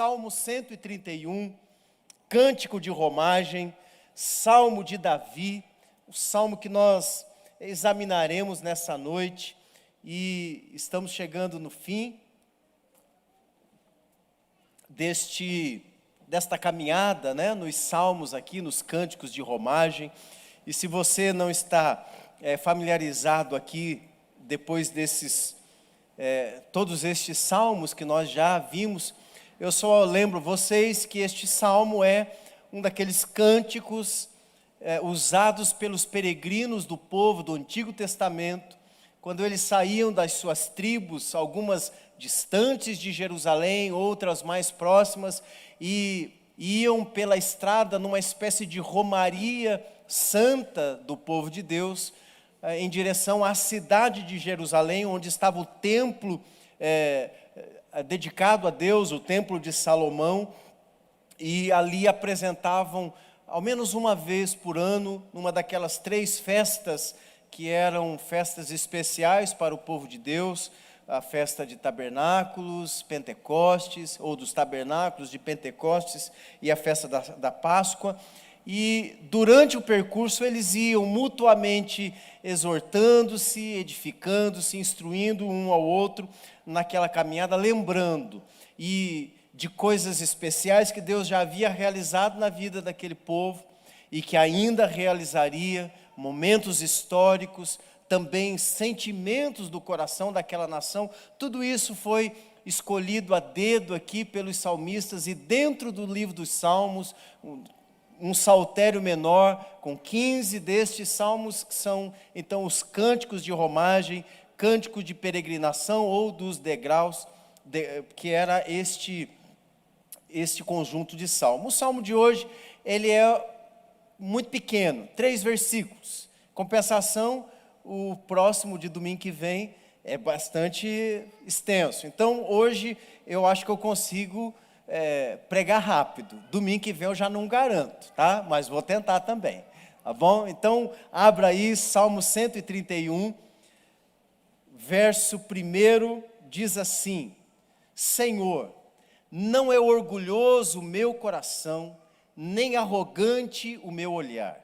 Salmo 131, Cântico de Romagem, Salmo de Davi, o salmo que nós examinaremos nessa noite, e estamos chegando no fim desta caminhada, nos salmos aqui, nos cânticos de romagem. E se você não está familiarizado aqui, depois todos estes salmos que nós já vimos, eu só lembro vocês que este salmo é um daqueles cânticos usados pelos peregrinos do povo do Antigo Testamento, quando eles saíam das suas tribos, algumas distantes de Jerusalém, outras mais próximas, e iam pela estrada numa espécie de romaria santa do povo de Deus, em direção à cidade de Jerusalém, onde estava o templo dedicado a Deus, o templo de Salomão, e ali apresentavam, ao menos uma vez por ano, numa daquelas 3 festas, que eram festas especiais para o povo de Deus, a festa de tabernáculos, Pentecostes, ou dos tabernáculos de Pentecostes, e a festa da Páscoa. E durante o percurso eles iam mutuamente exortando-se, edificando-se, instruindo um ao outro naquela caminhada, lembrando de coisas especiais que Deus já havia realizado na vida daquele povo e que ainda realizaria, momentos históricos, também sentimentos do coração daquela nação. Tudo isso foi escolhido a dedo aqui pelos salmistas, e dentro do livro dos Salmos, um saltério menor, com 15 destes salmos, que são então os cânticos de romagem, cântico de peregrinação ou dos degraus, que era este conjunto de salmos. O salmo de hoje, ele é muito pequeno, 3 versículos. Compensação, o próximo de domingo que vem é bastante extenso. Então hoje eu acho que eu consigo pregar rápido. Domingo que vem eu já não garanto, tá? Mas vou tentar também, tá bom? Então abra aí Salmo 131, verso 1, diz assim: Senhor, não é orgulhoso o meu coração, nem arrogante o meu olhar.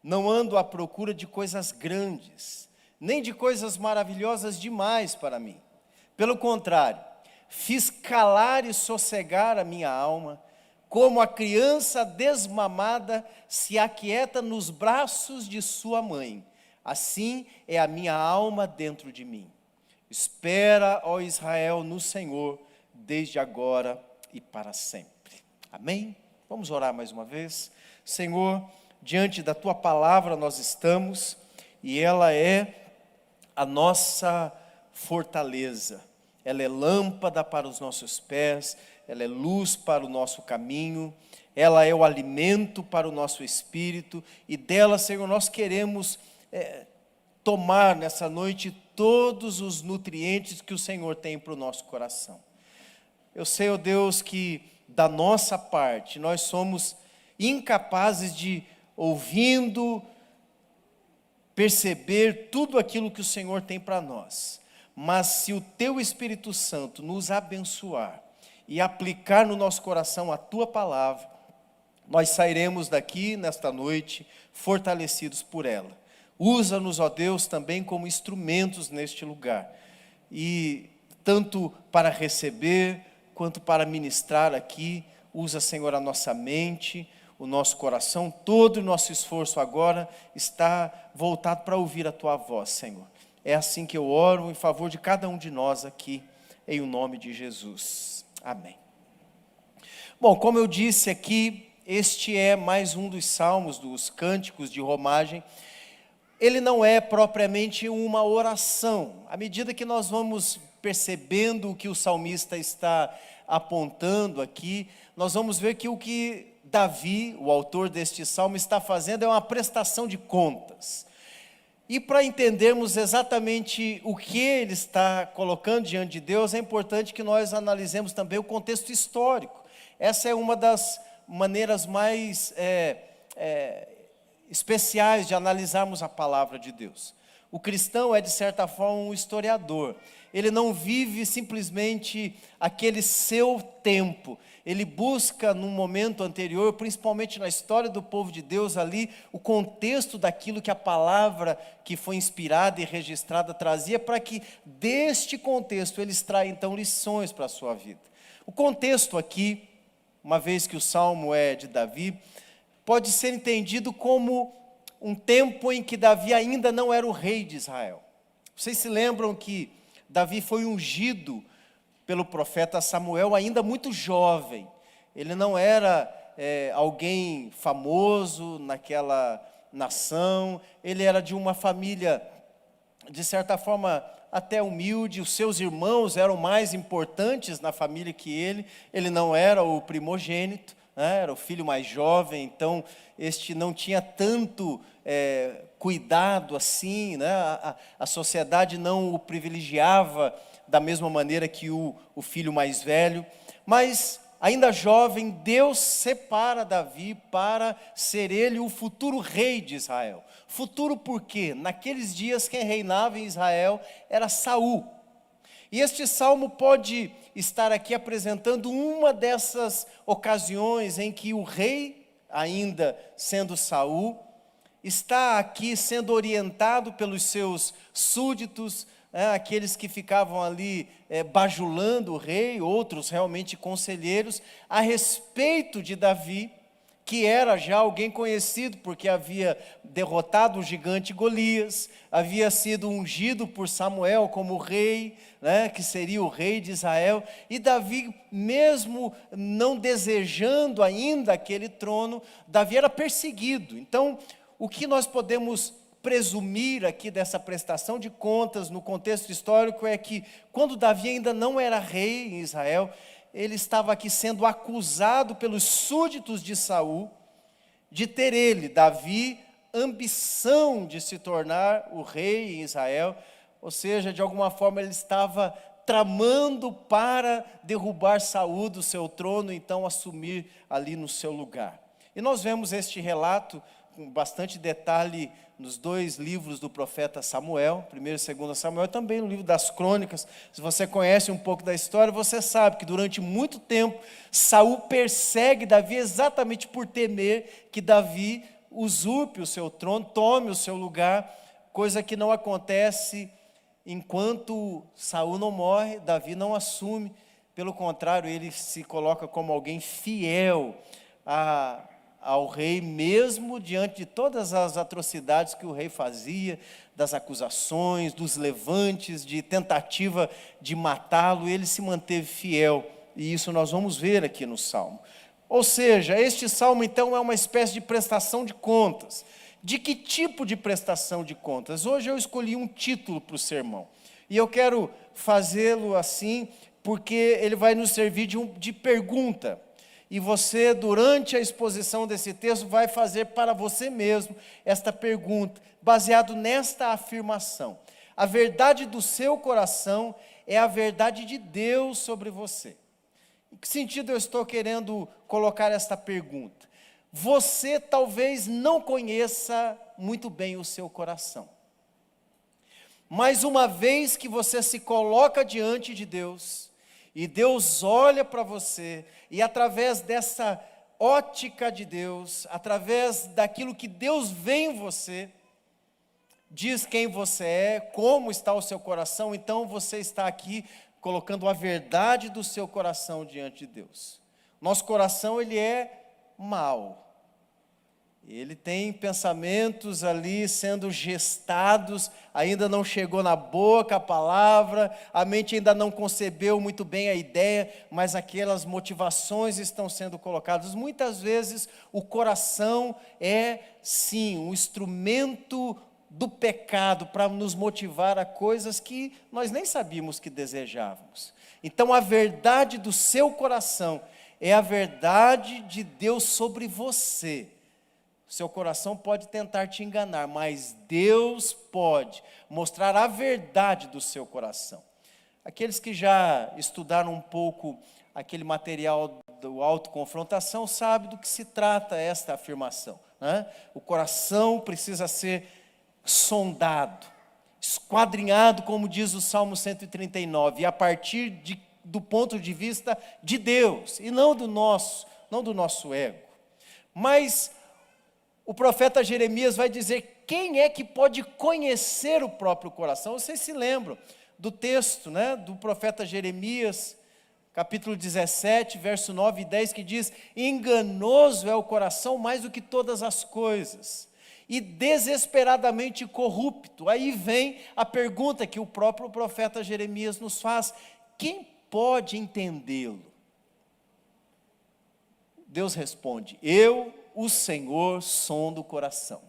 Não ando à procura de coisas grandes, nem de coisas maravilhosas demais para mim. Pelo contrário, fiz calar e sossegar a minha alma, como a criança desmamada se aquieta nos braços de sua mãe. Assim é a minha alma dentro de mim. Espera, ó Israel, no Senhor, desde agora e para sempre. Amém? Vamos orar mais uma vez. Senhor, diante da Tua palavra nós estamos, e ela é a nossa fortaleza. Ela é lâmpada para os nossos pés, ela é luz para o nosso caminho, ela é o alimento para o nosso espírito, e dela, Senhor, nós queremos tomar nessa noite todos os nutrientes que o Senhor tem para o nosso coração. Eu sei, ó Deus, que da nossa parte nós somos incapazes de, ouvindo, perceber tudo aquilo que o Senhor tem para nós. Mas se o Teu Espírito Santo nos abençoar e aplicar no nosso coração a Tua palavra, nós sairemos daqui nesta noite fortalecidos por ela. Usa-nos, ó Deus, também como instrumentos neste lugar, e tanto para receber quanto para ministrar aqui. Usa, Senhor, a nossa mente, o nosso coração. Todo o nosso esforço agora está voltado para ouvir a Tua voz, Senhor. É assim que eu oro em favor de cada um de nós aqui, em o nome de Jesus. Amém. Bom, como eu disse aqui, este é mais um dos salmos, dos cânticos de romagem. Ele não é propriamente uma oração. À medida que nós vamos percebendo o que o salmista está apontando aqui, nós vamos ver que o que Davi, o autor deste salmo, está fazendo é uma prestação de contas. E para entendermos exatamente o que ele está colocando diante de Deus, é importante que nós analisemos também o contexto histórico. Essa é uma das maneiras mais especiais de analisarmos a palavra de Deus. O cristão é, de certa forma, um historiador. Ele não vive simplesmente aquele seu tempo. Ele busca, num momento anterior, principalmente na história do povo de Deus ali, o contexto daquilo que a palavra que foi inspirada e registrada trazia, para que deste contexto ele extraia então lições para a sua vida. O contexto aqui, uma vez que o salmo é de Davi, pode ser entendido como um tempo em que Davi ainda não era o rei de Israel. Vocês se lembram que Davi foi ungido pelo profeta Samuel ainda muito jovem. Ele não era alguém famoso naquela nação, ele era de uma família, de certa forma, até humilde. Os seus irmãos eram mais importantes na família que ele não era o primogênito, né? Era o filho mais jovem, então este não tinha tanto cuidado assim, né? A sociedade não o privilegiava da mesma maneira que o filho mais velho, mas ainda jovem, Deus separa Davi para ser ele o futuro rei de Israel. Futuro porque naqueles dias quem reinava em Israel era Saul. E este salmo pode estar aqui apresentando uma dessas ocasiões em que o rei, ainda sendo Saul, está aqui sendo orientado pelos seus súditos, aqueles que ficavam ali bajulando o rei, outros realmente conselheiros, a respeito de Davi, que era já alguém conhecido, porque havia derrotado o gigante Golias, havia sido ungido por Samuel como rei, né, que seria o rei de Israel, e Davi, mesmo não desejando ainda aquele trono, Davi era perseguido. Então, o que nós podemos presumir aqui dessa prestação de contas no contexto histórico é que quando Davi ainda não era rei em Israel, ele estava aqui sendo acusado pelos súditos de Saul de ter ele, Davi, ambição de se tornar o rei em Israel, ou seja, de alguma forma ele estava tramando para derrubar Saul do seu trono, então assumir ali no seu lugar. E nós vemos este relato com bastante detalhe nos dois livros do profeta Samuel, 1º e 2º Samuel, e também no livro das Crônicas. Se você conhece um pouco da história, você sabe que durante muito tempo, Saul persegue Davi exatamente por temer que Davi usurpe o seu trono, tome o seu lugar, coisa que não acontece enquanto Saul não morre, Davi não assume, pelo contrário, ele se coloca como alguém fiel ao rei, mesmo diante de todas as atrocidades que o rei fazia, das acusações, dos levantes, de tentativa de matá-lo, ele se manteve fiel, e isso nós vamos ver aqui no Salmo. Ou seja, este Salmo então é uma espécie de prestação de contas. De que tipo de prestação de contas? Hoje eu escolhi um título para o sermão, e eu quero fazê-lo assim, porque ele vai nos servir de pergunta. E você, durante a exposição desse texto, vai fazer para você mesmo esta pergunta, baseado nesta afirmação: a verdade do seu coração é a verdade de Deus sobre você. Em que sentido eu estou querendo colocar esta pergunta? Você talvez não conheça muito bem o seu coração, mas uma vez que você se coloca diante de Deus, e Deus olha para você, e através dessa ótica de Deus, através daquilo que Deus vê em você, diz quem você é, como está o seu coração, então você está aqui colocando a verdade do seu coração diante de Deus. Nosso coração, ele é mau. Ele tem pensamentos ali sendo gestados, ainda não chegou na boca a palavra, a mente ainda não concebeu muito bem a ideia, mas aquelas motivações estão sendo colocadas. Muitas vezes o coração é, sim, um instrumento do pecado para nos motivar a coisas que nós nem sabíamos que desejávamos. Então a verdade do seu coração é a verdade de Deus sobre você. Seu coração pode tentar te enganar, mas Deus pode mostrar a verdade do seu coração. Aqueles que já estudaram um pouco aquele material do autoconfrontação sabem do que se trata esta afirmação, né? O coração precisa ser sondado. esquadrinhado, como diz o Salmo 139, e a partir do ponto de vista de Deus, e não do nosso ego. Mas o profeta Jeremias vai dizer: quem é que pode conhecer o próprio coração? Vocês se lembram do texto, né, do profeta Jeremias, capítulo 17, verso 9 e 10, que diz: enganoso é o coração mais do que todas as coisas, e desesperadamente corrupto. Aí vem a pergunta que o próprio profeta Jeremias nos faz: quem pode entendê-lo? Deus responde: eu, o Senhor, sondo o coração.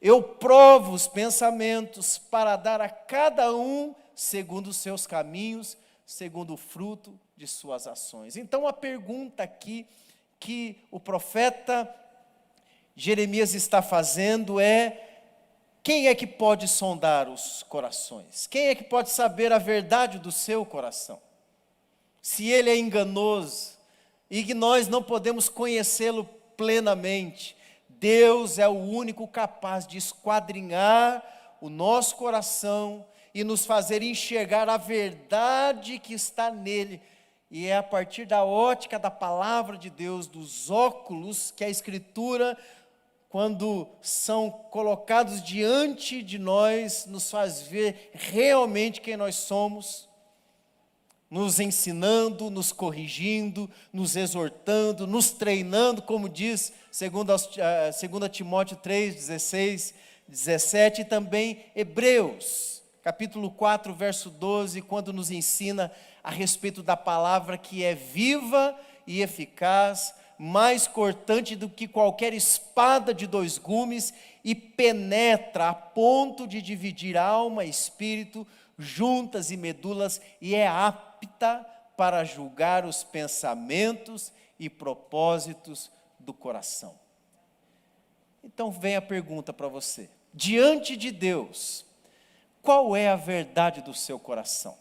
Eu provo os pensamentos para dar a cada um segundo os seus caminhos, segundo o fruto de suas ações. Então a pergunta aqui que o profeta Jeremias está fazendo é: quem é que pode sondar os corações? Quem é que pode saber a verdade do seu coração? Se ele é enganoso e que nós não podemos conhecê-lo plenamente, Deus é o único capaz de esquadrinhar o nosso coração e nos fazer enxergar a verdade que está nele. E é a partir da ótica da palavra de Deus, dos óculos que a Escritura, quando são colocados diante de nós, nos faz ver realmente quem nós somos, nos ensinando, nos corrigindo, nos exortando, nos treinando, como diz 2 Timóteo 3, 16, 17, e também Hebreus, capítulo 4, verso 12, quando nos ensina a respeito da palavra que é viva e eficaz, mais cortante do que qualquer espada de 2 gumes, e penetra a ponto de dividir alma e espírito, juntas e medulas, e é apta para julgar os pensamentos e propósitos do coração. Então vem a pergunta para você: diante de Deus, qual é a verdade do seu coração?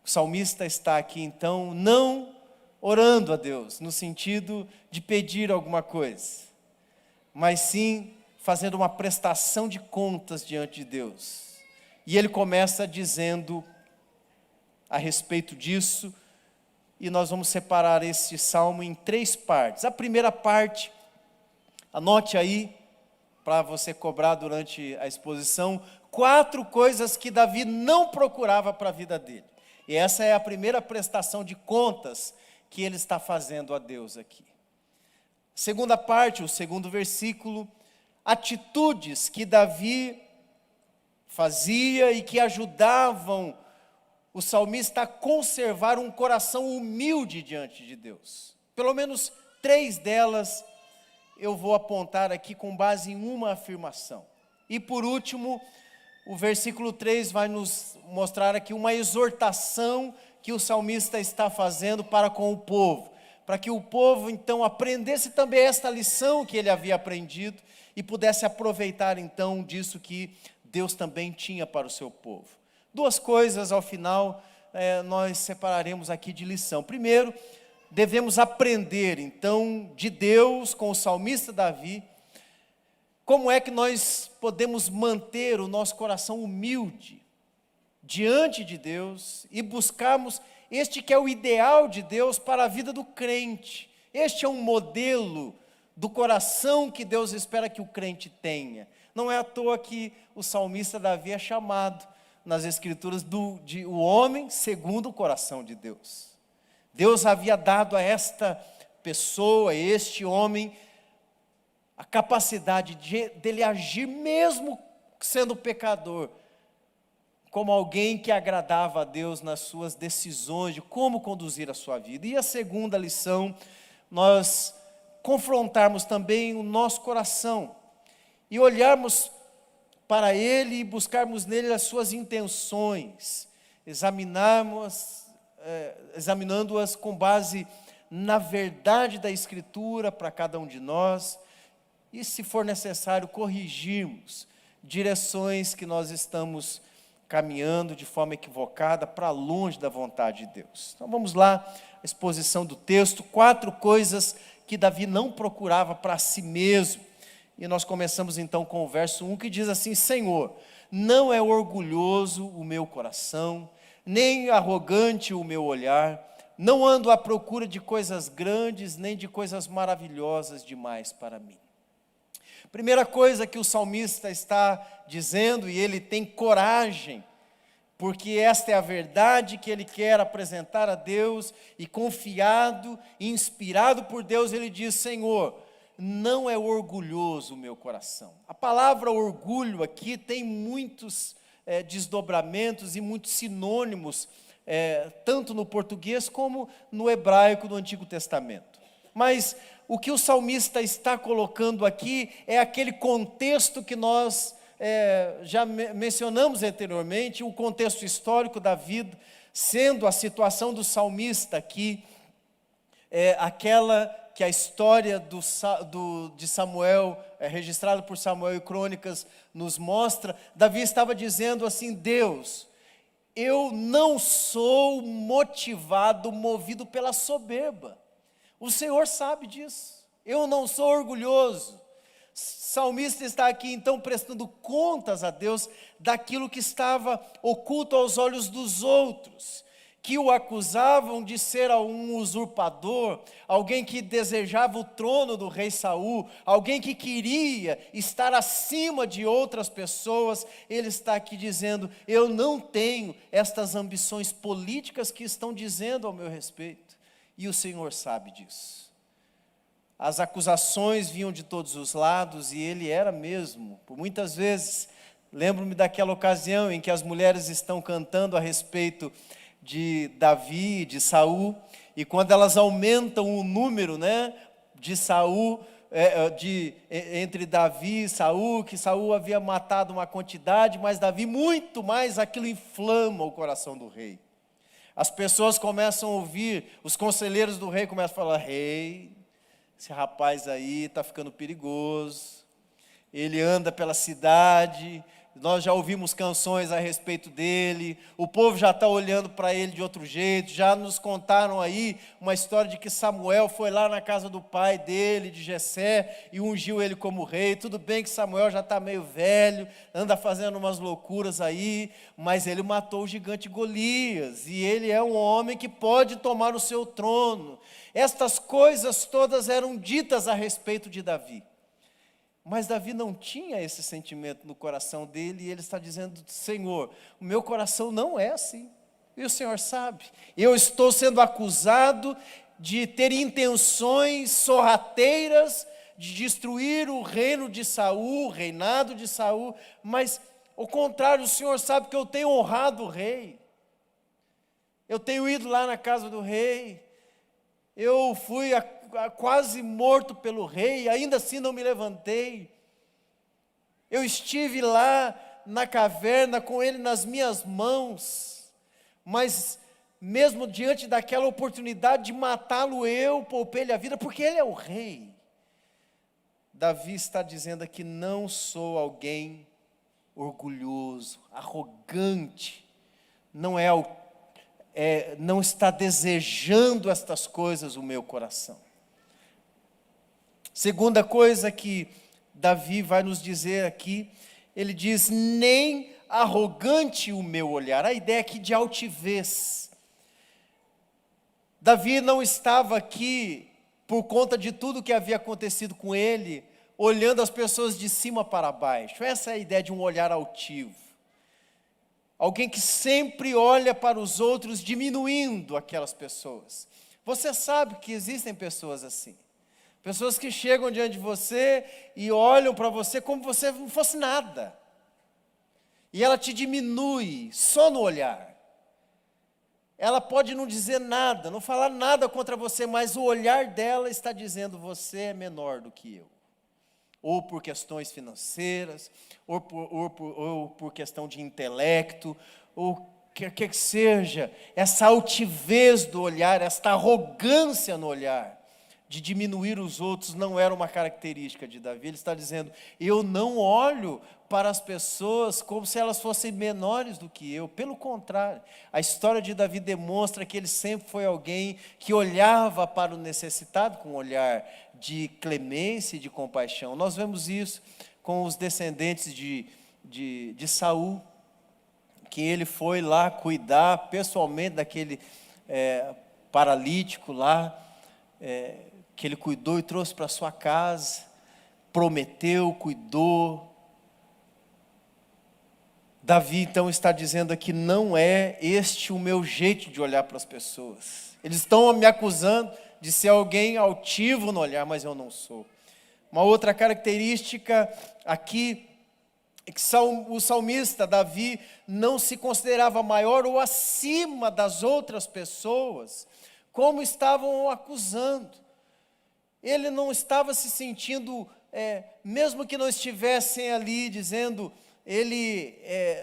O salmista está aqui então não orando a Deus no sentido de pedir alguma coisa, mas sim fazendo uma prestação de contas diante de Deus. E ele começa dizendo a respeito disso, e nós vamos separar esse salmo em 3 partes. A primeira parte, anote aí, para você cobrar durante a exposição, 4 coisas que Davi não procurava para a vida dele. E essa é a primeira prestação de contas que ele está fazendo a Deus aqui. Segunda parte, o segundo versículo, atitudes que Davi fazia e que ajudavam o salmista a conservar um coração humilde diante de Deus. Pelo menos 3 delas eu vou apontar aqui com base em uma afirmação. E por último, o versículo 3 vai nos mostrar aqui uma exortação que o salmista está fazendo para com o povo, para que o povo então aprendesse também esta lição que ele havia aprendido e pudesse aproveitar então disso que Deus também tinha para o seu povo. 2 coisas ao final nós separaremos aqui de lição. Primeiro, devemos aprender então de Deus com o salmista Davi, como é que nós podemos manter o nosso coração humilde diante de Deus e buscarmos este que é o ideal de Deus para a vida do crente. Este é um modelo do coração que Deus espera que o crente tenha. Não é à toa que o salmista Davi é chamado nas Escrituras de o homem segundo o coração de Deus. Deus havia dado a esta pessoa, a este homem, a capacidade dele agir mesmo sendo pecador, como alguém que agradava a Deus nas suas decisões de como conduzir a sua vida. E a segunda lição, nós confrontarmos também o nosso coração e olharmos para ele e buscarmos nele as suas intenções, examinando-as com base na verdade da Escritura para cada um de nós, e se for necessário corrigirmos direções que nós estamos caminhando de forma equivocada para longe da vontade de Deus. Então vamos lá, a exposição do texto, 4 coisas que Davi não procurava para si mesmo. E nós começamos então com o verso 1 que diz assim: Senhor, não é orgulhoso o meu coração, nem arrogante o meu olhar, não ando à procura de coisas grandes, nem de coisas maravilhosas demais para mim. Primeira coisa que o salmista está dizendo, e ele tem coragem, porque esta é a verdade que ele quer apresentar a Deus, e confiado, e inspirado por Deus, ele diz: Senhor, não é orgulhoso o meu coração. A palavra orgulho aqui tem muitos desdobramentos e muitos sinônimos, tanto no português como no hebraico do Antigo Testamento. Mas o que o salmista está colocando aqui é aquele contexto que nós já mencionamos anteriormente, o contexto histórico da vida, sendo a situação do salmista aqui, aquela que a história de Samuel, registrada por Samuel e Crônicas, nos mostra. Davi estava dizendo assim: Deus, eu não sou movido pela soberba. O Senhor sabe disso. Eu não sou orgulhoso. O salmista está aqui então prestando contas a Deus daquilo que estava oculto aos olhos dos outros, que o acusavam de ser um usurpador, alguém que desejava o trono do rei Saul, alguém que queria estar acima de outras pessoas. Ele está aqui dizendo: eu não tenho estas ambições políticas que estão dizendo ao meu respeito, e o Senhor sabe disso. As acusações vinham de todos os lados, e ele era mesmo, por muitas vezes. Lembro-me daquela ocasião em que as mulheres estão cantando a respeito de Davi, de Saul, e quando elas aumentam o número, de Saul, entre Davi e Saul, que Saul havia matado uma quantidade, mas Davi muito mais, aquilo inflama o coração do rei. As pessoas começam a ouvir, os conselheiros do rei começam a falar: rei, esse rapaz aí está ficando perigoso, ele anda pela cidade, nós já ouvimos canções a respeito dele, o povo já está olhando para ele de outro jeito. Já nos contaram aí uma história de que Samuel foi lá na casa do pai dele, de Jessé, e ungiu ele como rei. Tudo bem que Samuel já está meio velho, anda fazendo umas loucuras aí, mas ele matou o gigante Golias, e ele é um homem que pode tomar o seu trono. Estas coisas todas eram ditas a respeito de Davi. Mas Davi não tinha esse sentimento no coração dele, e ele está dizendo: Senhor, o meu coração não é assim, e o Senhor sabe. Eu estou sendo acusado de ter intenções sorrateiras, de destruir o reino de Saul, o reinado de Saul, mas ao contrário, o Senhor sabe que eu tenho honrado o rei, eu tenho ido lá na casa do rei, eu fui quase morto pelo rei, ainda assim não me levantei. Eu estive lá na caverna com ele nas minhas mãos, mas mesmo diante daquela oportunidade de matá-lo, eu poupei-lhe a vida, porque ele é o rei. Davi está dizendo aqui: não sou alguém orgulhoso, arrogante, não está desejando estas coisas o meu coração. Segunda coisa que Davi vai nos dizer aqui, ele diz: nem arrogante o meu olhar. A ideia aqui de altivez. Davi não estava aqui por conta de tudo que havia acontecido com ele, olhando as pessoas de cima para baixo. Essa é a ideia de um olhar altivo. Alguém que sempre olha para os outros, diminuindo aquelas pessoas. Você sabe que existem pessoas assim. Pessoas que chegam diante de você e olham para você como você não fosse nada. E ela te diminui só no olhar. Ela pode não dizer nada, não falar nada contra você, mas o olhar dela está dizendo: você é menor do que eu. Ou por questões financeiras, ou por questão de intelecto, ou que seja, essa altivez do olhar, esta arrogância no olhar. de diminuir os outros não era uma característica de Davi. Ele está dizendo: eu não olho para as pessoas como se elas fossem menores do que eu. Pelo contrário, a história de Davi demonstra que ele sempre foi alguém que olhava para o necessitado com um olhar de clemência e de compaixão. Nós vemos isso com os descendentes de Saul, que ele foi lá cuidar pessoalmente daquele paralítico lá, que ele cuidou e trouxe para sua casa, prometeu, cuidou. Davi então está dizendo aqui: não é este o meu jeito de olhar para as pessoas. Eles estão me acusando de ser alguém altivo no olhar, mas eu não sou. Uma outra característica aqui é que o salmista Davi não se considerava maior ou acima das outras pessoas, como estavam o acusando. Ele não estava se sentindo, mesmo que não estivessem ali dizendo, ele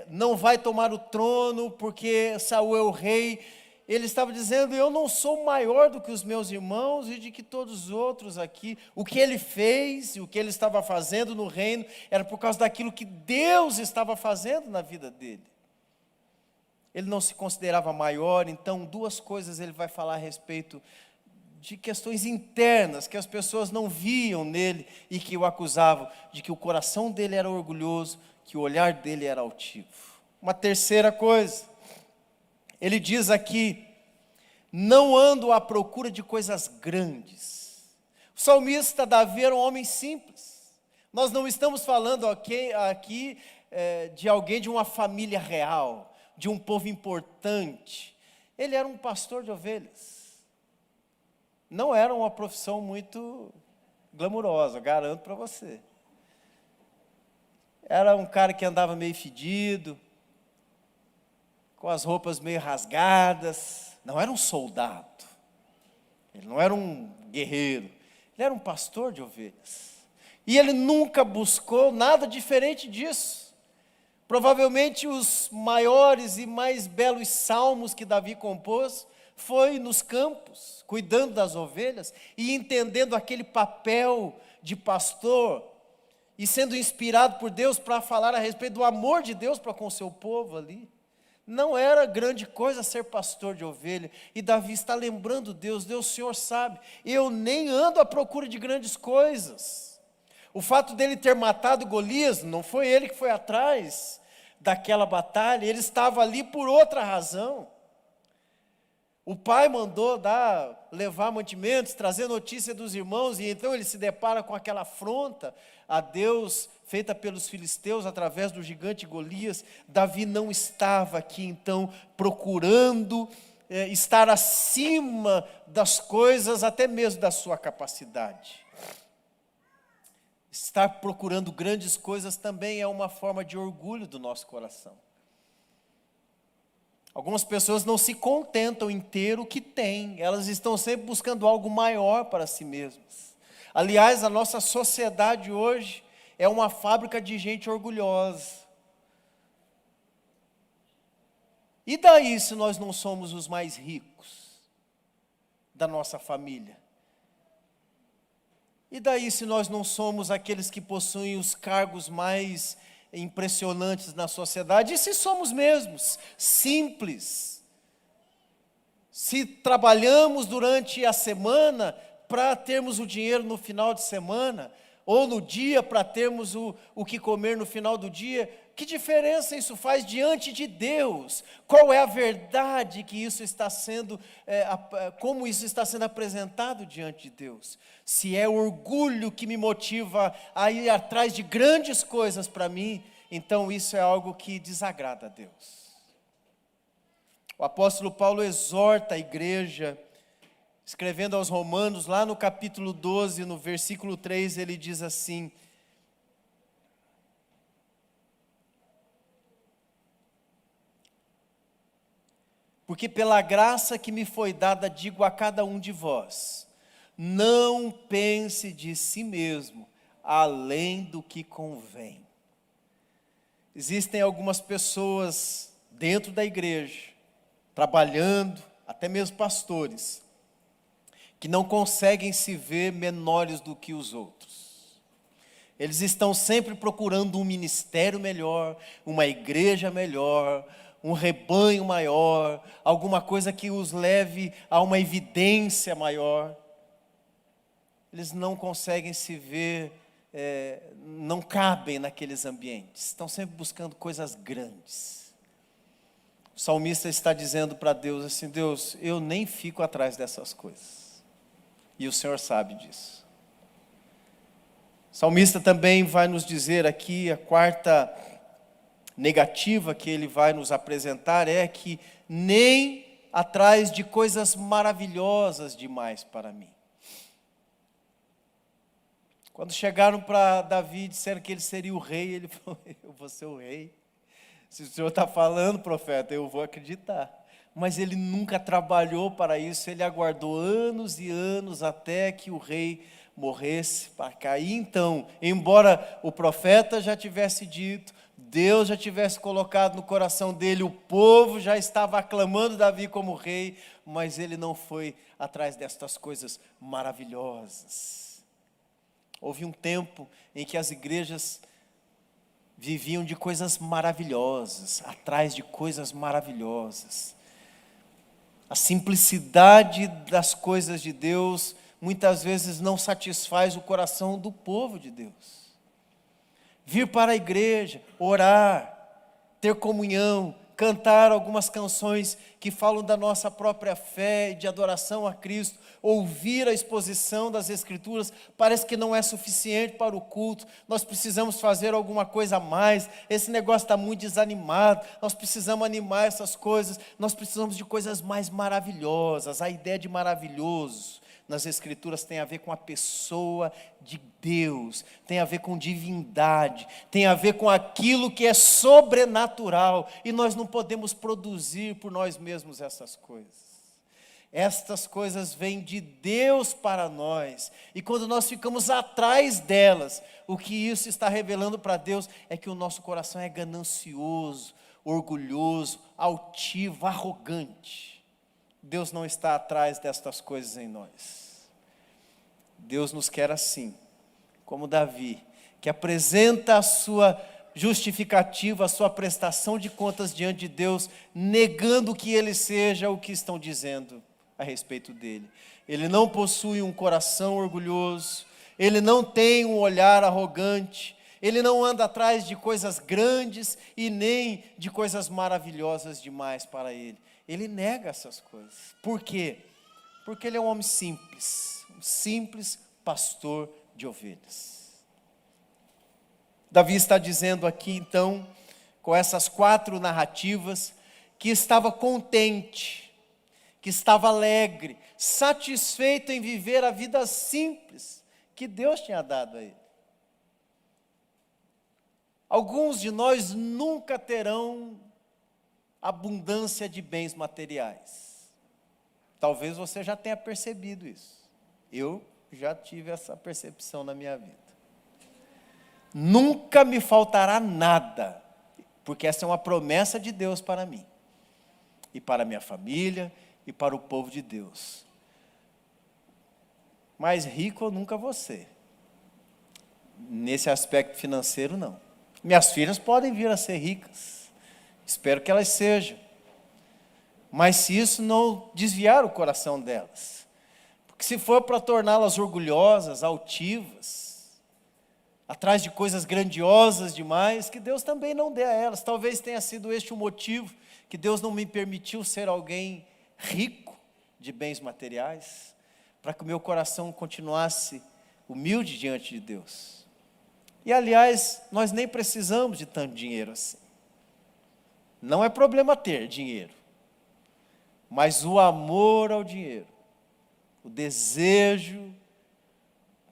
não vai tomar o trono porque Saul é o rei. Ele estava dizendo: eu não sou maior do que os meus irmãos e de que todos os outros aqui. O que ele fez e o que ele estava fazendo no reino era por causa daquilo que Deus estava fazendo na vida dele. Ele não se considerava maior. Então, duas coisas ele vai falar a respeito de questões internas que as pessoas não viam nele e que o acusavam, de que o coração dele era orgulhoso, que o olhar dele era altivo. Uma terceira coisa, ele diz aqui: não ando à procura de coisas grandes. O salmista Davi era um homem simples. Nós não estamos falando aqui de alguém de uma família real, de um povo importante. Ele era um pastor de ovelhas. Não era uma profissão muito glamurosa, garanto para você. Era um cara que andava meio fedido, com as roupas meio rasgadas. Não era um soldado, ele não era um guerreiro, ele era um pastor de ovelhas. E ele nunca buscou nada diferente disso. Provavelmente os maiores e mais belos salmos que Davi compôs foi nos campos, cuidando das ovelhas e entendendo aquele papel de pastor e sendo inspirado por Deus para falar a respeito do amor de Deus para com o seu povo ali. Não era grande coisa ser pastor de ovelha. E Davi está lembrando Deus: Deus, o Senhor sabe, eu nem ando à procura de grandes coisas. O fato dele ter matado Golias, não foi ele que foi atrás daquela batalha, ele estava ali por outra razão. O pai mandou levar mantimentos, trazer notícia dos irmãos, e então ele se depara com aquela afronta a Deus feita pelos filisteus através do gigante Golias. Davi não estava aqui então procurando estar acima das coisas, até mesmo da sua capacidade. Estar procurando grandes coisas também é uma forma de orgulho do nosso coração. Algumas pessoas não se contentam em ter o que têm, elas estão sempre buscando algo maior para si mesmas. Aliás, a nossa sociedade hoje é uma fábrica de gente orgulhosa. E daí se nós não somos os mais ricos da nossa família? E daí se nós não somos aqueles que possuem os cargos mais impressionantes na sociedade? E se somos mesmos simples? Se trabalhamos durante a semana para termos o dinheiro no final de semana, ou no dia para termos o que comer no final do dia, que diferença isso faz diante de Deus? Qual é a verdade que isso está sendo, como isso está sendo apresentado diante de Deus? Se é orgulho que me motiva a ir atrás de grandes coisas para mim, então isso é algo que desagrada a Deus. O apóstolo Paulo exorta a igreja, escrevendo aos Romanos, lá no capítulo 12, no versículo 3, ele diz assim: porque pela graça que me foi dada, digo a cada um de vós, não pense de si mesmo, além do que convém. Existem algumas pessoas dentro da igreja, trabalhando, até mesmo pastores, que não conseguem se ver menores do que os outros. Eles estão sempre procurando um ministério melhor, uma igreja melhor, um rebanho maior, alguma coisa que os leve a uma evidência maior. Eles não conseguem se ver, não cabem naqueles ambientes, estão sempre buscando coisas grandes. O salmista está dizendo para Deus assim: Deus, eu nem fico atrás dessas coisas, e o Senhor sabe disso. O salmista também vai nos dizer aqui, a quarta negativa que ele vai nos apresentar é que nem atrás de coisas maravilhosas demais para mim. Quando chegaram para Davi e disseram que ele seria o rei, ele falou: eu vou ser o rei. Se o Senhor está falando, profeta, eu vou acreditar. Mas ele nunca trabalhou para isso, ele aguardou anos e anos até que o rei morresse para cair. Então, embora o profeta já tivesse dito, Deus já tivesse colocado no coração dele, o povo já estava aclamando Davi como rei, mas ele não foi atrás destas coisas maravilhosas. Houve um tempo em que as igrejas viviam de coisas maravilhosas, atrás de coisas maravilhosas. A simplicidade das coisas de Deus muitas vezes não satisfaz o coração do povo de Deus. Vir para a igreja, orar, ter comunhão, cantar algumas canções que falam da nossa própria fé e de adoração a Cristo, ouvir a exposição das Escrituras, parece que não é suficiente para o culto, nós precisamos fazer alguma coisa a mais, esse negócio está muito desanimado, nós precisamos animar essas coisas, nós precisamos de coisas mais maravilhosas. A ideia de maravilhoso nas Escrituras tem a ver com a pessoa de Deus, tem a ver com divindade, tem a ver com aquilo que é sobrenatural, e nós não podemos produzir por nós mesmos essas coisas. Estas coisas vêm de Deus para nós, e quando nós ficamos atrás delas, o que isso está revelando para Deus é que o nosso coração é ganancioso, orgulhoso, altivo, arrogante. Deus não está atrás destas coisas em nós. Deus nos quer assim, como Davi, que apresenta a sua justificativa, a sua prestação de contas diante de Deus, negando que ele seja o que estão dizendo a respeito dele. Ele não possui um coração orgulhoso, ele não tem um olhar arrogante, ele não anda atrás de coisas grandes e nem de coisas maravilhosas demais para ele. Ele nega essas coisas. Por quê? Porque ele é um homem simples, um simples pastor de ovelhas. Davi está dizendo aqui então, com essas 4 narrativas, que estava contente, que estava alegre, satisfeito em viver a vida simples que Deus tinha dado a ele. Alguns de nós nunca terão abundância de bens materiais. Talvez você já tenha percebido isso. Eu já tive essa percepção na minha vida. Nunca me faltará nada, porque essa é uma promessa de Deus para mim, e para minha família, e para o povo de Deus. Mas rico eu nunca vou ser. Nesse aspecto financeiro, não. Minhas filhas podem vir a ser ricas. Espero que elas sejam. Mas se isso não desviar o coração delas. Porque se for para torná-las orgulhosas, altivas, atrás de coisas grandiosas demais, que Deus também não dê a elas. Talvez tenha sido este o motivo que Deus não me permitiu ser alguém rico de bens materiais, para que o meu coração continuasse humilde diante de Deus. E aliás, nós nem precisamos de tanto dinheiro assim. Não é problema ter dinheiro, mas o amor ao dinheiro, o desejo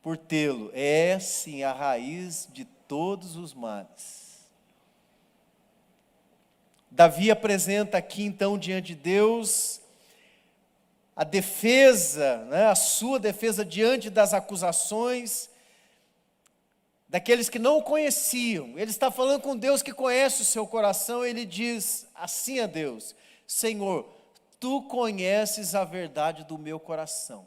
por tê-lo, é sim a raiz de todos os males. Davi apresenta aqui então diante de Deus a defesa, a sua defesa diante das acusações daqueles que não o conheciam. Ele está falando com Deus que conhece o seu coração. Ele diz assim a Deus: Senhor, Tu conheces a verdade do meu coração,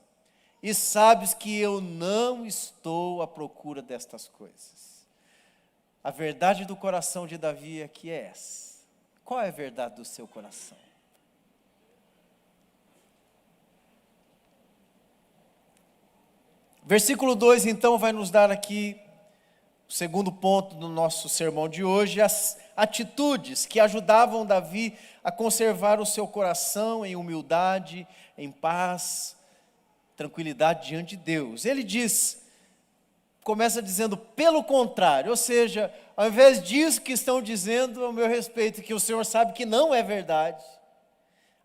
e sabes que eu não estou à procura destas coisas. A verdade do coração de Davi aqui é essa. Qual é a verdade do seu coração? Versículo 2, então, vai nos dar aqui o segundo ponto do nosso sermão de hoje, as atitudes que ajudavam Davi a conservar o seu coração em humildade, em paz, tranquilidade diante de Deus. Ele começa dizendo, pelo contrário, ou seja, ao invés disso que estão dizendo ao meu respeito, que o Senhor sabe que não é verdade,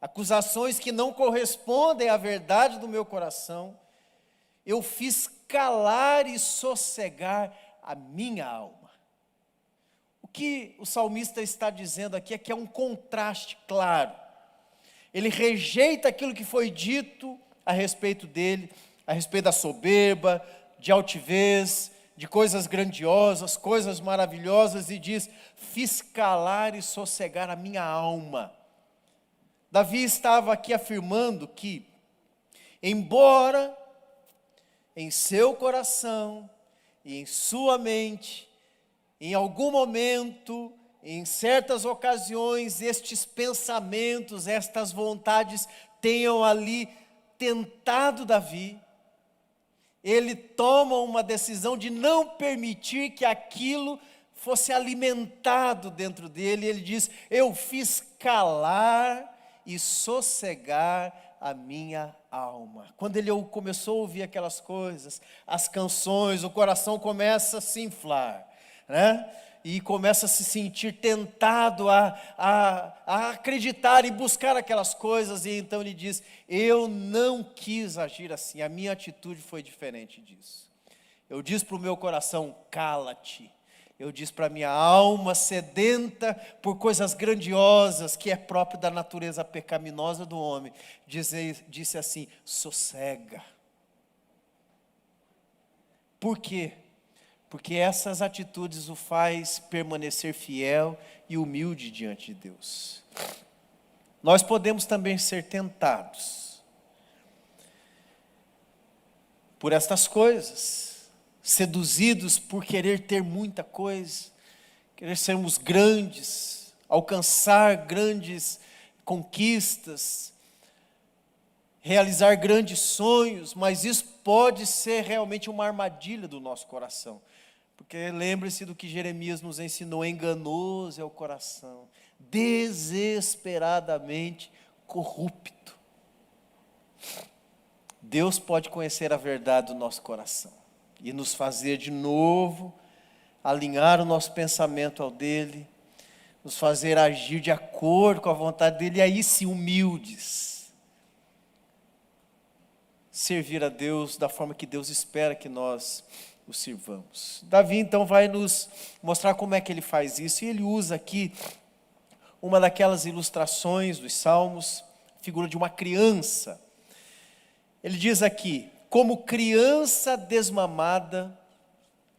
acusações que não correspondem à verdade do meu coração, eu fiz calar e sossegar a minha alma. O que o salmista está dizendo aqui é que é um contraste claro. Ele rejeita aquilo que foi dito a respeito dele, a respeito da soberba, de altivez, de coisas grandiosas, coisas maravilhosas, e diz, fiz calar e sossegar a minha alma. Davi estava aqui afirmando que, embora em seu coração e em sua mente, em algum momento, em certas ocasiões, estes pensamentos, estas vontades tenham ali tentado Davi, ele toma uma decisão de não permitir que aquilo fosse alimentado dentro dele. Ele diz, eu fiz calar e sossegar a minha alma. Quando ele começou a ouvir aquelas coisas, as canções, o coração começa a se inflar, né? E começa a se sentir tentado a acreditar e buscar aquelas coisas, e então ele diz, eu não quis agir assim, a minha atitude foi diferente disso. Eu disse para o meu coração, cala-te. Eu disse para a minha alma sedenta por coisas grandiosas, que é próprio da natureza pecaminosa do homem, disse assim, sossega. Por quê? Porque essas atitudes o faz permanecer fiel e humilde diante de Deus. Nós podemos também ser tentados por estas coisas, seduzidos por querer ter muita coisa, querer sermos grandes, alcançar grandes conquistas, realizar grandes sonhos, mas isso pode ser realmente uma armadilha do nosso coração. Porque lembre-se do que Jeremias nos ensinou, enganoso é o coração, desesperadamente corrupto. Deus pode conhecer a verdade do nosso coração e nos fazer de novo, alinhar o nosso pensamento ao dele, nos fazer agir de acordo com a vontade dele, e aí sim humildes, servir a Deus da forma que Deus espera que nós o sirvamos. Davi então vai nos mostrar como é que ele faz isso, e ele usa aqui uma daquelas ilustrações dos Salmos, figura de uma criança. Ele diz aqui, como criança desmamada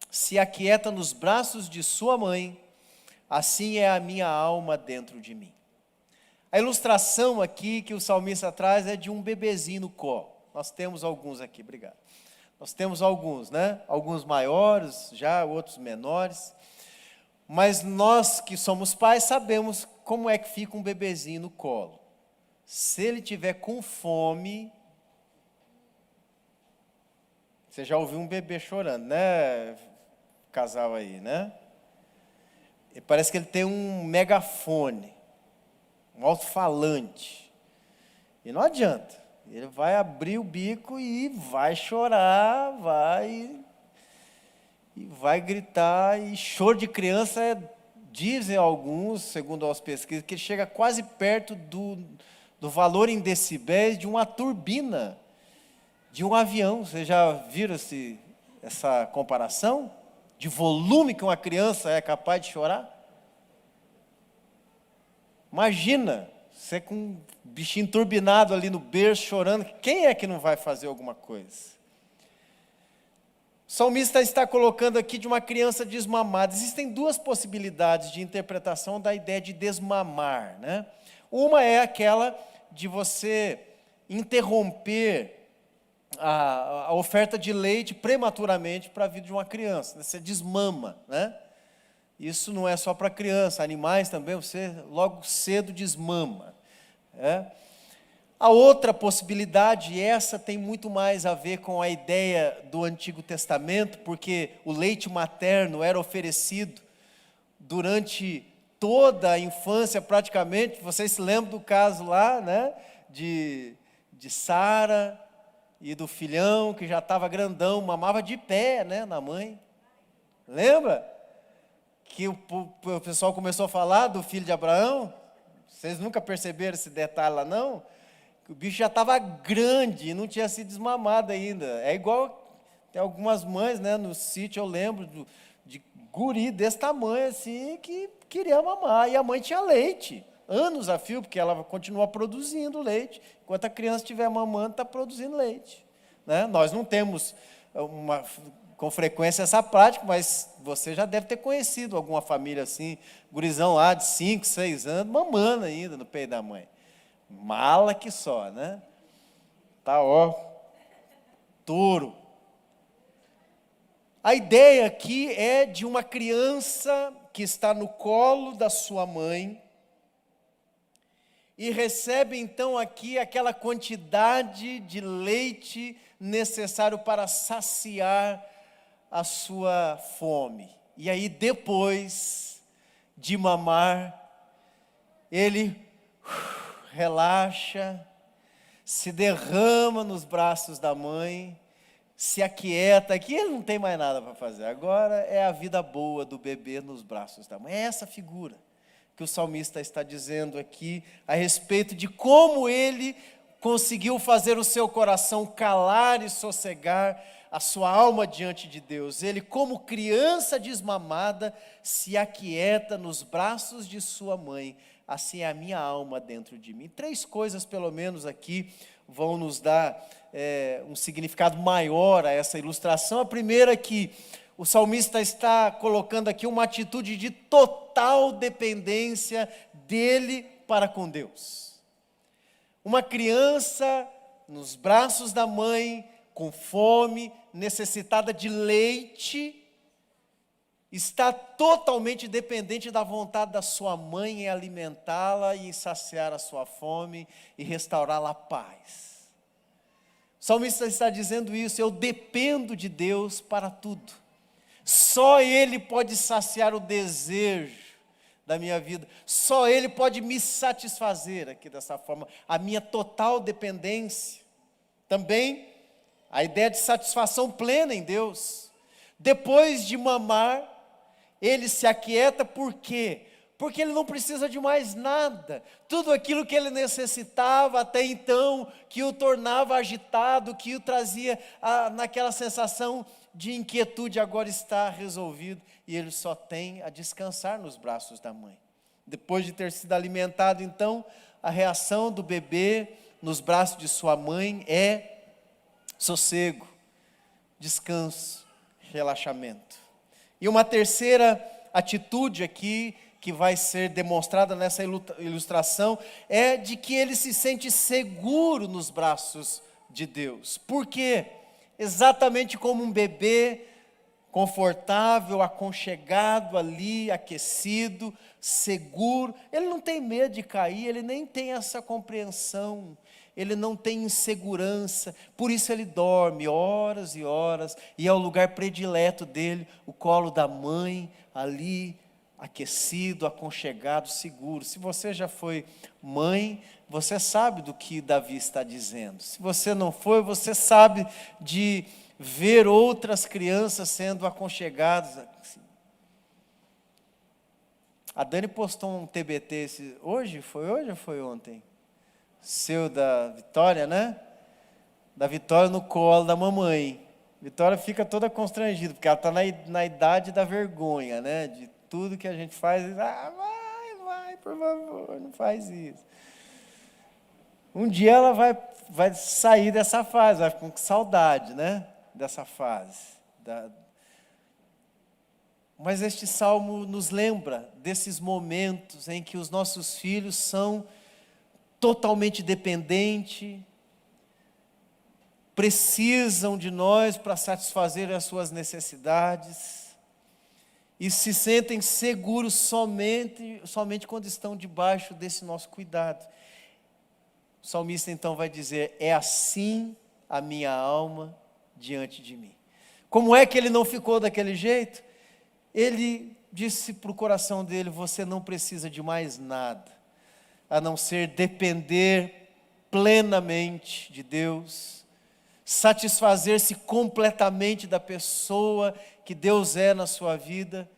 se aquieta nos braços de sua mãe, assim é a minha alma dentro de mim. A ilustração aqui que o salmista traz é de um bebezinho no colo. Nós temos alguns aqui, obrigado. Nós temos alguns, né? Alguns maiores, já outros menores. Mas nós que somos pais sabemos como é que fica um bebezinho no colo. Se ele tiver com fome, você já ouviu um bebê chorando, né? Casal aí, né? E parece que ele tem um megafone, um alto-falante. E não adianta. Ele vai abrir o bico e vai chorar, vai gritar. E choro de criança dizem alguns, segundo as pesquisas, que chega quase perto do valor em decibéis de uma turbina de um avião. Vocês já viram essa comparação? De volume que uma criança é capaz de chorar? Imagina, você com um bichinho turbinado ali no berço, chorando, quem é que não vai fazer alguma coisa? O salmista está colocando aqui de uma criança desmamada. Existem duas possibilidades de interpretação da ideia de desmamar, né? Uma é aquela de você interromper a oferta de leite prematuramente para a vida de uma criança. Você desmama, né? Isso não é só para criança, animais também, você logo cedo desmama. Né? A outra possibilidade, e essa tem muito mais a ver com a ideia do Antigo Testamento, porque o leite materno era oferecido durante toda a infância praticamente. Vocês se lembram do caso lá, né, de Sara e do filhão que já estava grandão, mamava de pé, né, na mãe. Lembra? Que o pessoal começou a falar do filho de Abraão. Vocês nunca perceberam esse detalhe lá, não? Que o bicho já estava grande e não tinha sido desmamado ainda. É igual, tem algumas mães, né, no sítio, eu lembro de guri desse tamanho assim, que queria mamar, e a mãe tinha leite, anos a fio, porque ela continua produzindo leite, enquanto a criança estiver mamando, está produzindo leite. Né? Nós não temos com frequência essa prática, mas você já deve ter conhecido alguma família assim, gurizão lá de 5, 6 anos, mamando ainda no peito da mãe. Mala que só, né? Tá, ó, touro. A ideia aqui é de uma criança que está no colo da sua mãe e recebe então aqui aquela quantidade de leite necessário para saciar a sua fome. E aí depois de mamar, ele relaxa, se derrama nos braços da mãe, se aquieta, que ele não tem mais nada para fazer. Agora é a vida boa do bebê nos braços da mãe. É essa figura que o salmista está dizendo aqui, a respeito de como ele conseguiu fazer o seu coração calar e sossegar a sua alma diante de Deus. Ele, como criança desmamada, se aquieta nos braços de sua mãe. Assim é a minha alma dentro de mim. 3 coisas, pelo menos, aqui vão nos dar um significado maior a essa ilustração. A primeira é que o salmista está colocando aqui uma atitude de total dependência dele para com Deus. Uma criança nos braços da mãe, com fome, necessitada de leite, está totalmente dependente da vontade da sua mãe em alimentá-la e em saciar a sua fome e restaurá-la a paz. O salmista está dizendo isso: eu dependo de Deus para tudo. Só Ele pode saciar o desejo da minha vida. Só Ele pode me satisfazer aqui dessa forma. A minha total dependência. Também a ideia de satisfação plena em Deus. Depois de mamar, ele se aquieta, por quê? Porque ele não precisa de mais nada. Tudo aquilo que ele necessitava até então, que o tornava agitado, que o trazia naquela sensação de inquietude, agora está resolvido. E ele só tem a descansar nos braços da mãe. Depois de ter sido alimentado, então, a reação do bebê nos braços de sua mãe é sossego, descanso, relaxamento. E uma terceira atitude aqui, que vai ser demonstrada nessa ilustração, é de que ele se sente seguro nos braços de Deus. Por quê? Exatamente como um bebê, confortável, aconchegado ali, aquecido, seguro. Ele não tem medo de cair, ele nem tem essa compreensão. Ele não tem insegurança, por isso ele dorme horas e horas, e é o lugar predileto dele, o colo da mãe, ali, aquecido, aconchegado, seguro. Se você já foi mãe, você sabe do que Davi está dizendo. Se você não foi, você sabe de ver outras crianças sendo aconchegadas. A Dani postou um TBT foi hoje ou foi ontem? Seu da Vitória, né? Da Vitória no colo da mamãe. Vitória fica toda constrangida, porque ela está na idade da vergonha, né? De tudo que a gente faz, vai, por favor, não faz isso. Um dia ela vai sair dessa fase, vai ficar com saudade, né? Dessa fase. Mas este salmo nos lembra desses momentos em que os nossos filhos são totalmente dependentes precisam de nós para satisfazer as suas necessidades e se sentem seguros somente quando estão debaixo desse nosso cuidado. O salmista então vai dizer: é assim a minha alma diante de mim. Como é que ele não ficou daquele jeito? Ele disse para o coração dele: você não precisa de mais nada, a não ser depender plenamente de Deus, satisfazer-se completamente da pessoa que Deus é na sua vida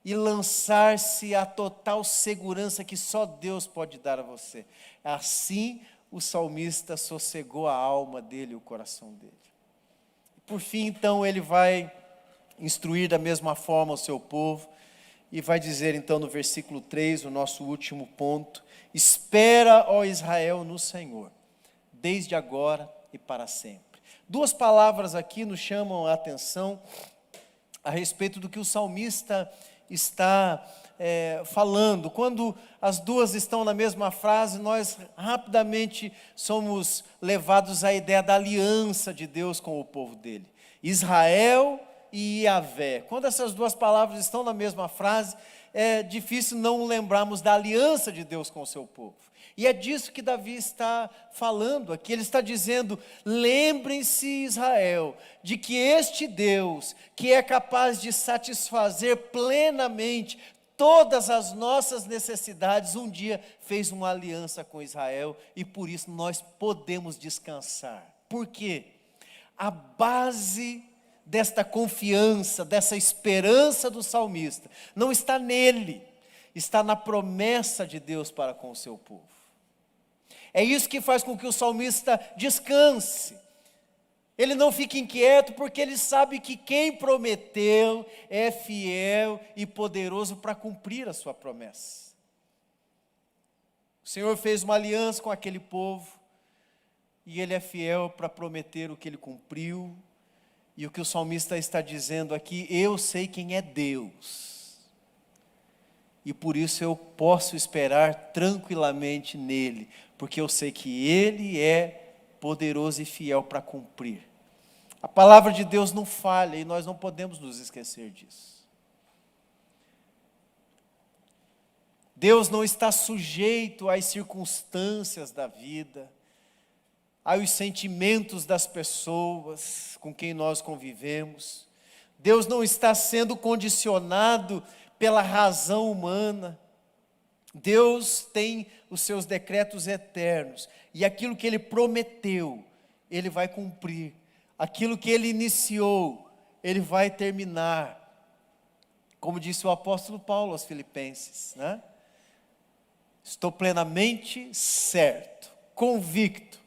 e lançar-se à total segurança que só Deus pode dar a você. Assim, o salmista sossegou a alma dele, o coração dele. Por fim, então, ele vai instruir da mesma forma o seu povo e vai dizer, então, no versículo 3, o nosso último ponto: espera, ó Israel, no Senhor, desde agora e para sempre. Duas palavras aqui nos chamam a atenção a respeito do que o salmista está falando. Quando as duas estão na mesma frase, nós rapidamente somos levados à ideia da aliança de Deus com o povo dele. Israel e Yahvé. Quando essas duas palavras estão na mesma frase, é difícil não lembrarmos da aliança de Deus com o seu povo. E é disso que Davi está falando aqui. Ele está dizendo: lembrem-se, Israel, de que este Deus, que é capaz de satisfazer plenamente todas as nossas necessidades, um dia fez uma aliança com Israel, e por isso nós podemos descansar. Por quê? A base desta confiança, dessa esperança do salmista, não está nele, está na promessa de Deus para com o seu povo. É isso que faz com que o salmista descanse. Ele não fica inquieto, porque ele sabe que quem prometeu é fiel e poderoso para cumprir a sua promessa. O Senhor fez uma aliança com aquele povo, e Ele é fiel para prometer o que Ele cumpriu. E o que o salmista está dizendo aqui: eu sei quem é Deus, e por isso eu posso esperar tranquilamente nele, porque eu sei que Ele é poderoso e fiel para cumprir. A palavra de Deus não falha, e nós não podemos nos esquecer disso. Deus não está sujeito às circunstâncias da vida, aos sentimentos das pessoas com quem nós convivemos. Deus não está sendo condicionado pela razão humana. Deus tem os seus decretos eternos, e aquilo que Ele prometeu, Ele vai cumprir. Aquilo que Ele iniciou, Ele vai terminar. Como disse o apóstolo Paulo aos Filipenses, né? Estou plenamente certo, convicto,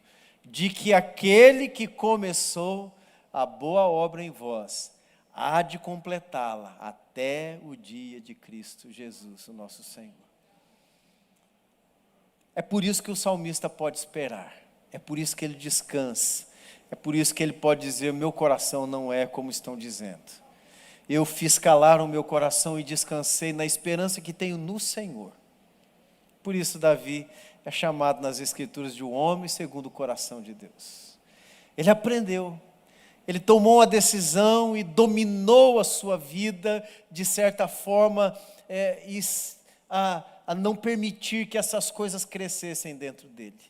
de que aquele que começou a boa obra em vós, há de completá-la até o dia de Cristo Jesus, o nosso Senhor. É por isso que o salmista pode esperar, é por isso que ele descansa, é por isso que ele pode dizer: meu coração não é como estão dizendo. Eu fiz calar o meu coração e descansei na esperança que tenho no Senhor. Por isso Davi é chamado nas Escrituras de um homem segundo o coração de Deus. Ele aprendeu, ele tomou uma decisão e dominou a sua vida, de certa forma, a não permitir que essas coisas crescessem dentro dele.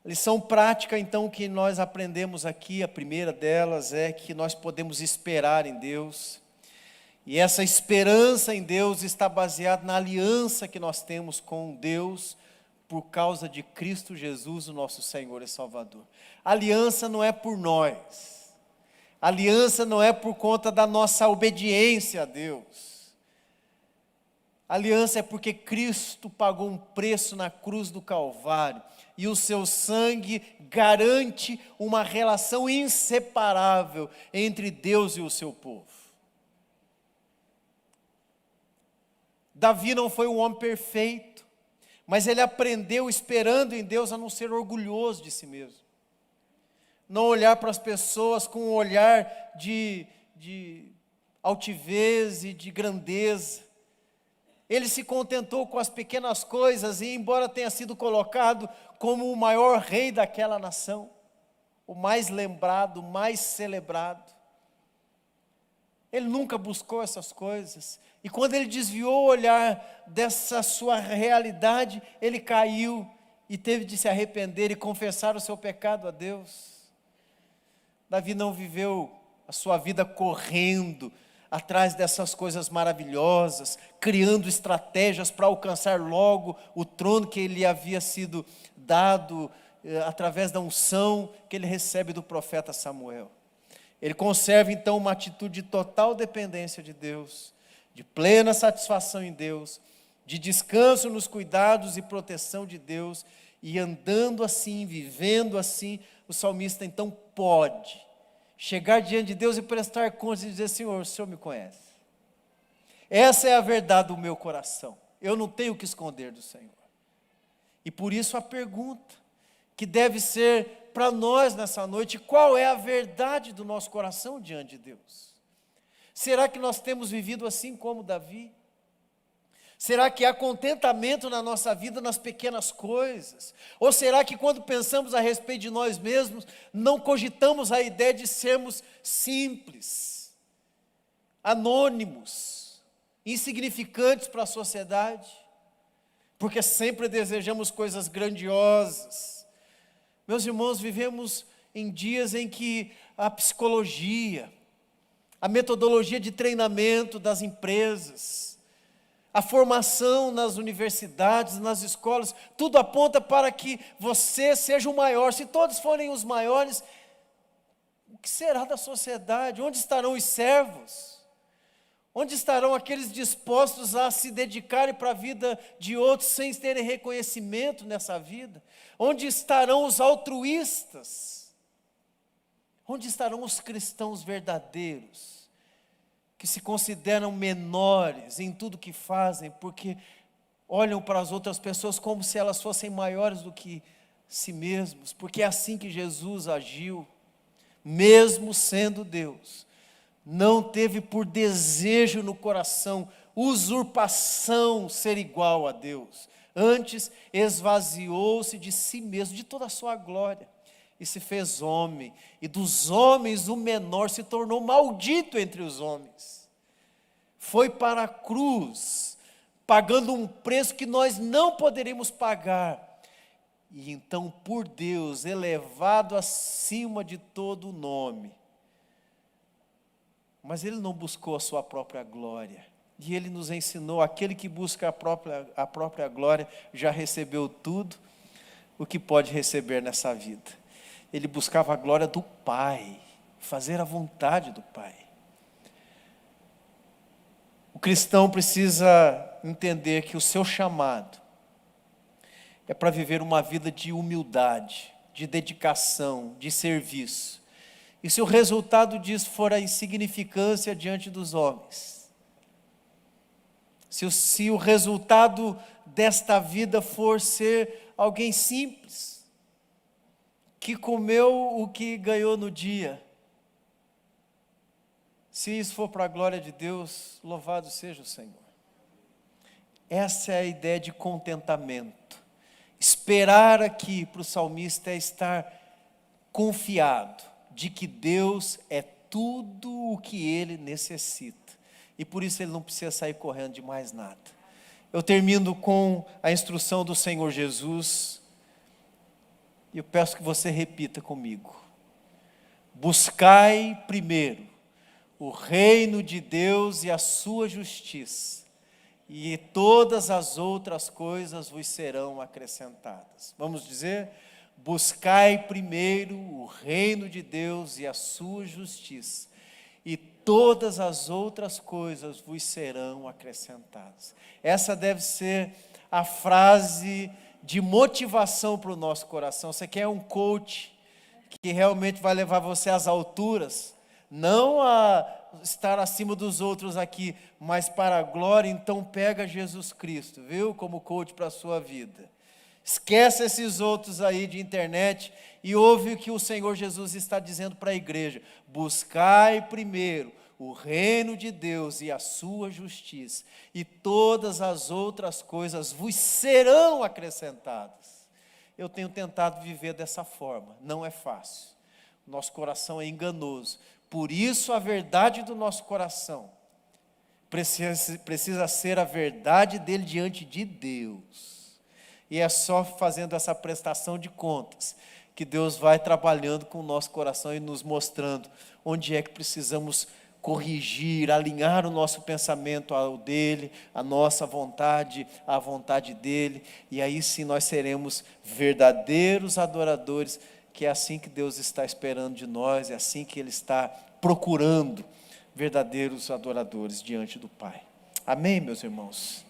Lição prática, então, que nós aprendemos aqui, a primeira delas é que nós podemos esperar em Deus. E essa esperança em Deus está baseada na aliança que nós temos com Deus por causa de Cristo Jesus, o nosso Senhor e Salvador. A aliança não é por nós. A aliança não é por conta da nossa obediência a Deus. A aliança é porque Cristo pagou um preço na cruz do Calvário, e o seu sangue garante uma relação inseparável entre Deus e o seu povo. Davi não foi um homem perfeito, mas ele aprendeu, esperando em Deus, a não ser orgulhoso de si mesmo. Não olhar para as pessoas com um olhar de altivez e de grandeza. Ele se contentou com as pequenas coisas, e embora tenha sido colocado como o maior rei daquela nação, o mais lembrado, o mais celebrado. Ele nunca buscou essas coisas. E quando ele desviou o olhar dessa sua realidade, ele caiu e teve de se arrepender e confessar o seu pecado a Deus. Davi não viveu a sua vida correndo atrás dessas coisas maravilhosas, criando estratégias para alcançar logo o trono que lhe havia sido dado através da unção que ele recebe do profeta Samuel. Ele conserva então uma atitude de total dependência de Deus, de plena satisfação em Deus, de descanso nos cuidados e proteção de Deus, e andando assim, vivendo assim, o salmista então pode chegar diante de Deus e prestar contas e dizer: Senhor, o Senhor me conhece. Essa é a verdade do meu coração. Eu não tenho o que esconder do Senhor. E por isso a pergunta que deve ser para nós nessa noite: qual é a verdade do nosso coração diante de Deus? Será que nós temos vivido assim como Davi? Será que há contentamento na nossa vida nas pequenas coisas? Ou será que quando pensamos a respeito de nós mesmos, não cogitamos a ideia de sermos simples, anônimos, insignificantes para a sociedade? Porque sempre desejamos coisas grandiosas. Meus irmãos, vivemos em dias em que a psicologia, a metodologia de treinamento das empresas, a formação nas universidades, nas escolas, tudo aponta para que você seja o maior. Se todos forem os maiores, o que será da sociedade? Onde estarão os servos? Onde estarão aqueles dispostos a se dedicarem para a vida de outros sem terem reconhecimento nessa vida? Onde estarão os altruístas? Onde estarão os cristãos verdadeiros, que se consideram menores em tudo que fazem, porque olham para as outras pessoas como se elas fossem maiores do que si mesmos? Porque é assim que Jesus agiu, mesmo sendo Deus. Não teve por desejo no coração usurpação ser igual a Deus. Antes, esvaziou-se de si mesmo, de toda a sua glória, e se fez homem, e dos homens o menor se tornou maldito entre os homens. Foi para a cruz, pagando um preço que nós não poderíamos pagar, e então por Deus, elevado acima de todo o nome. Mas ele não buscou a sua própria glória, e ele nos ensinou: aquele que busca a própria glória já recebeu tudo o que pode receber nessa vida. Ele buscava a glória do Pai, fazer a vontade do Pai. O cristão precisa entender que o seu chamado é para viver uma vida de humildade, de dedicação, de serviço. E se o resultado disso for a insignificância diante dos homens, se o resultado desta vida for ser alguém simples, que comeu o que ganhou no dia, se isso for para a glória de Deus, louvado seja o Senhor. Essa é a ideia de contentamento. Esperar aqui para o salmista é estar confiado de que Deus é tudo o que ele necessita, e por isso ele não precisa sair correndo de mais nada. Eu termino com a instrução do Senhor Jesus, e eu peço que você repita comigo: buscai primeiro o reino de Deus e a sua justiça, e todas as outras coisas vos serão acrescentadas. Vamos dizer: buscai primeiro o reino de Deus e a sua justiça, e todas as outras coisas vos serão acrescentadas. Essa deve ser a frase de motivação para o nosso coração. Você quer um coach que realmente vai levar você às alturas, não a estar acima dos outros aqui, mas para a glória? Então pega Jesus Cristo, viu, como coach para a sua vida. Esquece esses outros aí de internet e ouve o que o Senhor Jesus está dizendo para a igreja: buscai primeiro o reino de Deus e a sua justiça, e todas as outras coisas vos serão acrescentadas. Eu tenho tentado viver dessa forma, não é fácil. Nosso coração é enganoso. Por isso a verdade do nosso coração precisa ser a verdade dele diante de Deus. E é só fazendo essa prestação de contas que Deus vai trabalhando com o nosso coração e nos mostrando onde é que precisamos corrigir, alinhar o nosso pensamento ao dele, a nossa vontade, à vontade dele, e aí sim nós seremos verdadeiros adoradores, que é assim que Deus está esperando de nós, é assim que Ele está procurando verdadeiros adoradores diante do Pai. Amém, meus irmãos?